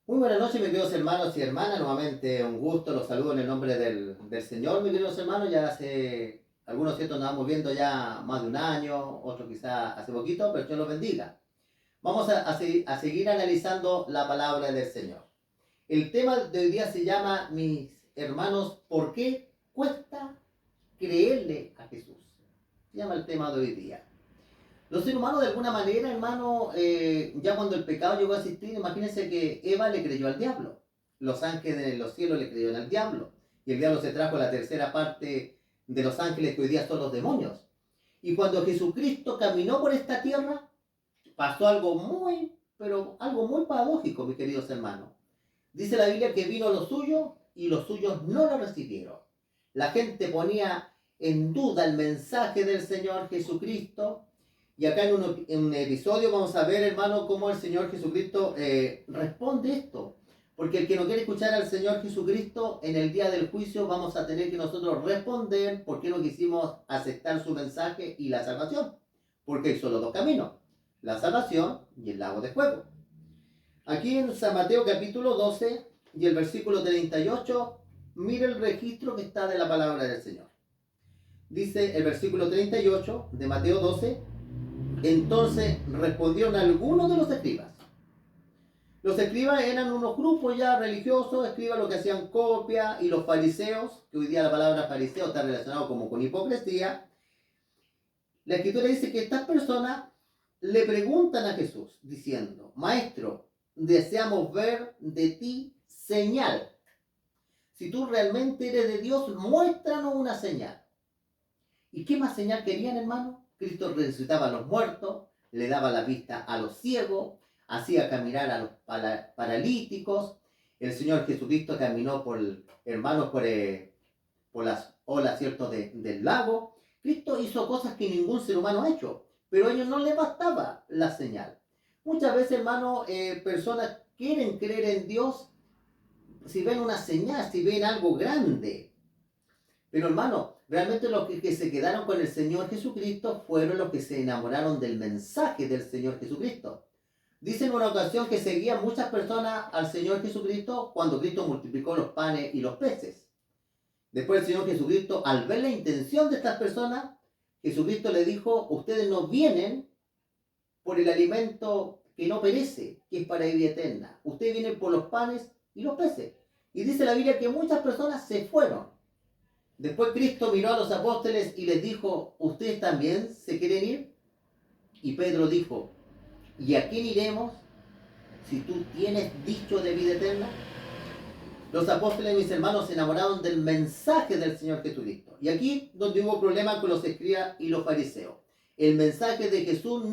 Muy buenas noches, mis queridos hermanos y hermanas. Nuevamente un gusto, los saludo en el nombre del Señor, mis queridos hermanos. Ya hace algunos ciertos nos vamos viendo ya más de un año, otros quizás hace poquito, pero Dios los bendiga. Vamos a seguir analizando la palabra del Señor. El tema de hoy día se llama, mis hermanos, ¿por qué cuesta creerle a Jesús? Se llama el tema de hoy día. Los seres humanos de alguna manera, hermano, ya cuando el pecado llegó a existir, imagínense que Eva le creyó al diablo. Los ángeles de los cielos le creyeron al diablo. Y el diablo se trajo la tercera parte de los ángeles que hoy día son los demonios. Y cuando Jesucristo caminó por esta tierra, pasó algo pero algo muy paradójico, mis queridos hermanos. Dice la Biblia que vino lo suyo y los suyos no lo recibieron. La gente ponía en duda el mensaje del Señor Jesucristo. Y acá en un episodio vamos a ver, hermano, cómo el Señor Jesucristo responde esto. Porque el que no quiere escuchar al Señor Jesucristo en el día del juicio, vamos a tener que nosotros responder por qué no quisimos aceptar su mensaje y la salvación. Porque hay solo dos caminos, la salvación y el lago de fuego. Aquí en San Mateo capítulo 12 y el versículo 38, mire el registro que está de la palabra del Señor. Dice el versículo 38 de Mateo 12: entonces respondieron algunos de los escribas. Los escribas eran unos grupos ya religiosos, escribas lo que hacían copia, y los fariseos, que hoy día la palabra fariseo está relacionado como con hipocresía. La escritura dice que estas personas le preguntan a Jesús diciendo: maestro, deseamos ver de ti señal. Si tú realmente eres de Dios, muéstranos una señal. ¿Y qué más señal querían, hermano? Cristo resucitaba a los muertos, le daba la vista a los ciegos, hacía caminar a los paralíticos. El Señor Jesucristo caminó hermanos, por las olas, ¿cierto?, del lago. Cristo hizo cosas que ningún ser humano ha hecho, pero a ellos no les bastaba la señal. Muchas veces, hermano, personas quieren creer en Dios si ven una señal, si ven algo grande. Pero hermano, realmente los que se quedaron con el Señor Jesucristo fueron los que se enamoraron del mensaje del Señor Jesucristo. Dice en una ocasión que seguían muchas personas al Señor Jesucristo cuando Cristo multiplicó los panes y los peces. Después el Señor Jesucristo, al ver la intención de estas personas, Jesucristo le dijo: ustedes no vienen por el alimento que no perece, que es para vida eterna. Ustedes vienen por los panes y los peces. Y dice la Biblia que muchas personas se fueron. Después Cristo miró a los apóstoles y les dijo: ¿ustedes también se quieren ir? Y Pedro dijo: ¿y a quién iremos si tú tienes dicho de vida eterna? Los apóstoles, mis hermanos, se enamoraron del mensaje del Señor Jesucristo. Y aquí donde hubo problemas con los escribas y los fariseos. El mensaje de Jesús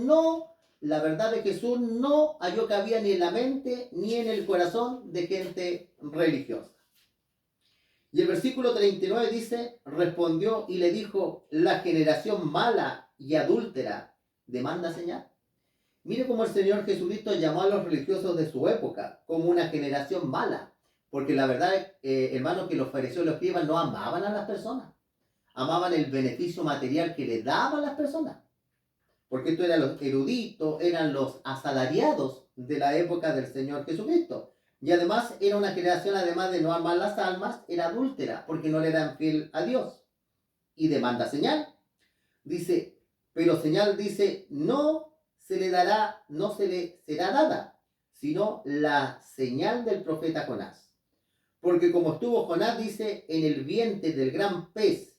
la verdad de Jesús no halló cabida ni en la mente ni en el corazón de gente religiosa. Y el versículo 39 dice: respondió y le dijo: la generación mala y adúltera demanda señal. Mire cómo el Señor Jesucristo llamó a los religiosos de su época como una generación mala. Porque la verdad, hermanos, que los fariseos y los escribas no amaban a las personas. Amaban el beneficio material que le daban las personas. Porque estos eran los eruditos, eran los asalariados de la época del Señor Jesucristo. Y además era una generación, además de no amar las almas, era adúltera, porque no le eran fiel a Dios. Y demanda señal. Dice, pero señal, dice, no se le dará, no se le será dada, sino la señal del profeta Jonás. Porque como estuvo Jonás, dice, en el vientre del gran pez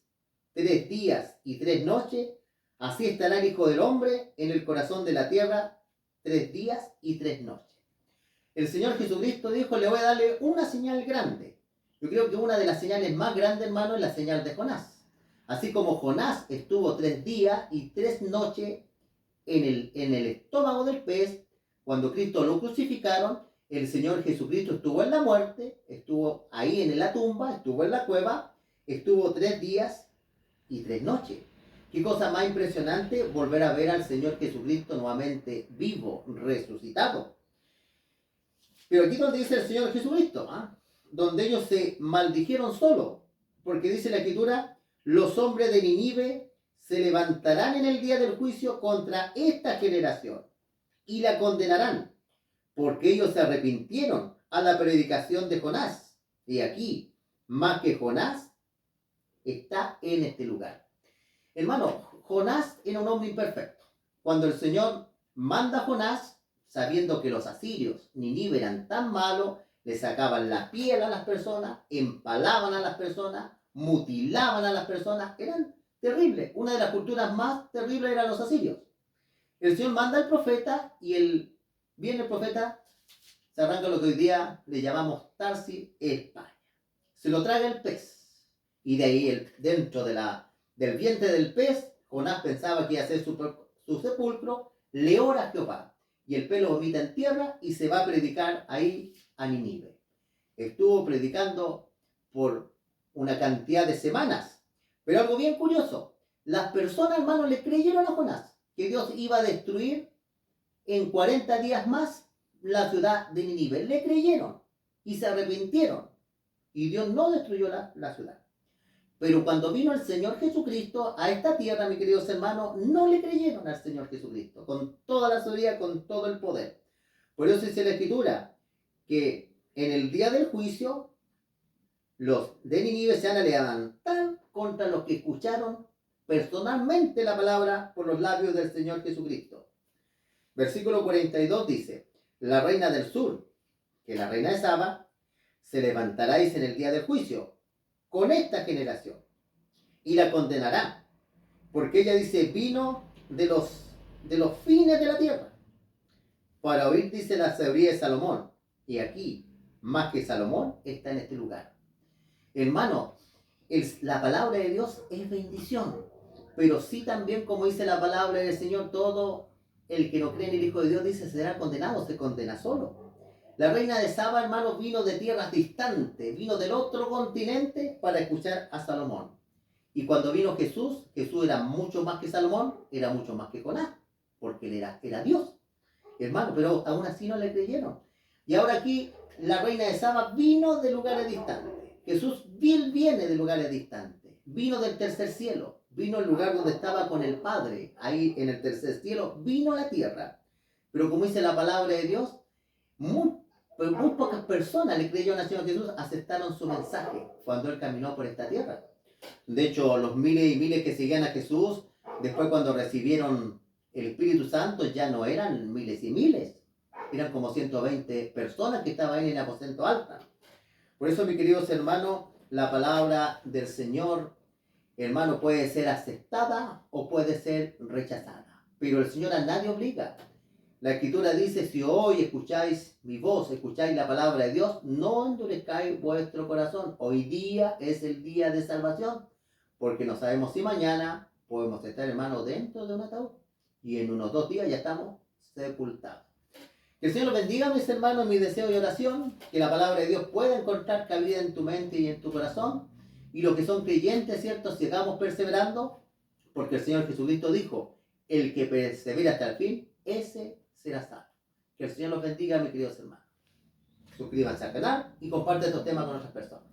3 días y 3 noches, así estará el Hijo del Hombre en el corazón de la tierra 3 días y 3 noches. El Señor Jesucristo dijo: le voy a darle una señal grande. Yo creo que una de las señales más grandes, hermano, es la señal de Jonás. Así como Jonás estuvo 3 días y 3 noches en el estómago del pez, cuando Cristo lo crucificaron, el Señor Jesucristo estuvo en la muerte, estuvo ahí en la tumba, estuvo en la cueva, estuvo 3 días y 3 noches. Qué cosa más impresionante volver a ver al Señor Jesucristo nuevamente vivo, resucitado. Pero aquí donde dice el Señor Jesucristo, donde ellos se maldijeron solo, porque dice la Escritura: los hombres de Nínive se levantarán en el día del juicio contra esta generación y la condenarán, porque ellos se arrepintieron a la predicación de Jonás. Y aquí, más que Jonás, está en este lugar. Hermano, Jonás era un hombre imperfecto. Cuando el Señor manda a Jonás, sabiendo que los asirios, Nínive, eran tan malos, le sacaban la piel a las personas, empalaban a las personas, mutilaban a las personas, eran terribles. Una de las culturas más terribles eran los asirios. El Señor manda al profeta y viene el profeta, se arranca lo que hoy día le llamamos Tarsis, España. Se lo traga el pez. Y de ahí, dentro del vientre del pez, Jonás pensaba que iba a ser su sepulcro, le ora a Jehová. Y el pez lo vomita en tierra y se va a predicar ahí a Nínive. Estuvo predicando por una cantidad de semanas. Pero algo bien curioso, las personas, hermanos, le creyeron a Jonás que Dios iba a destruir en 40 días más la ciudad de Nínive. Le creyeron y se arrepintieron. Y Dios no destruyó la ciudad. Pero cuando vino el Señor Jesucristo a esta tierra, mis queridos hermanos, no le creyeron al Señor Jesucristo, con toda la sabiduría, con todo el poder. Por eso dice la Escritura, que en el día del juicio, los de Nínive se van a levantar contra los que escucharon personalmente la palabra por los labios del Señor Jesucristo. Versículo 42 dice, la reina del sur, que la reina de Saba, se levantaráis en el día del juicio con esta generación y la condenará, porque ella dice, vino de los fines de la tierra para oír, dice, la sabiduría de Salomón, y aquí, más que Salomón, está en este lugar. Hermano, la palabra de Dios es bendición, pero sí también, como dice la palabra del Señor, todo el que no cree en el Hijo de Dios, dice, será condenado, se condena solo. La reina de Saba, hermanos, vino de tierras distantes, vino del otro continente para escuchar a Salomón. Y cuando vino Jesús era mucho más que Salomón, era mucho más que Jonás, porque él era Dios, hermano, pero aún así no le creyeron. Y ahora aquí, la reina de Saba vino de lugares distantes. Jesús viene de lugares distantes, vino del tercer cielo, vino al lugar donde estaba con el Padre, ahí en el tercer cielo, vino a la tierra. Pero como dice la palabra de Dios, muy pocas personas le creyeron al Señor Jesús, aceptaron su mensaje cuando Él caminó por esta tierra. De hecho, los miles y miles que seguían a Jesús, después cuando recibieron el Espíritu Santo, ya no eran miles y miles, eran como 120 personas que estaban ahí en el aposento alto. Por eso, mis queridos hermanos, la palabra del Señor, hermano, puede ser aceptada o puede ser rechazada, pero el Señor a nadie obliga. La Escritura dice, si hoy escucháis mi voz, escucháis la palabra de Dios, no endurezcáis vuestro corazón. Hoy día es el día de salvación, porque no sabemos si mañana podemos estar, hermano, dentro de un ataúd. Y en unos 2 días ya estamos sepultados. Que el Señor los bendiga, mis hermanos, mi deseo y oración, que la palabra de Dios pueda encontrar cabida en tu mente y en tu corazón. Y los que son creyentes, ¿cierto? Sigamos perseverando, porque el Señor Jesucristo dijo, el que persevera hasta el fin, ese será salvo. Que el Señor los bendiga, mis queridos hermanos. Suscríbanse al canal y compartan estos temas con otras personas.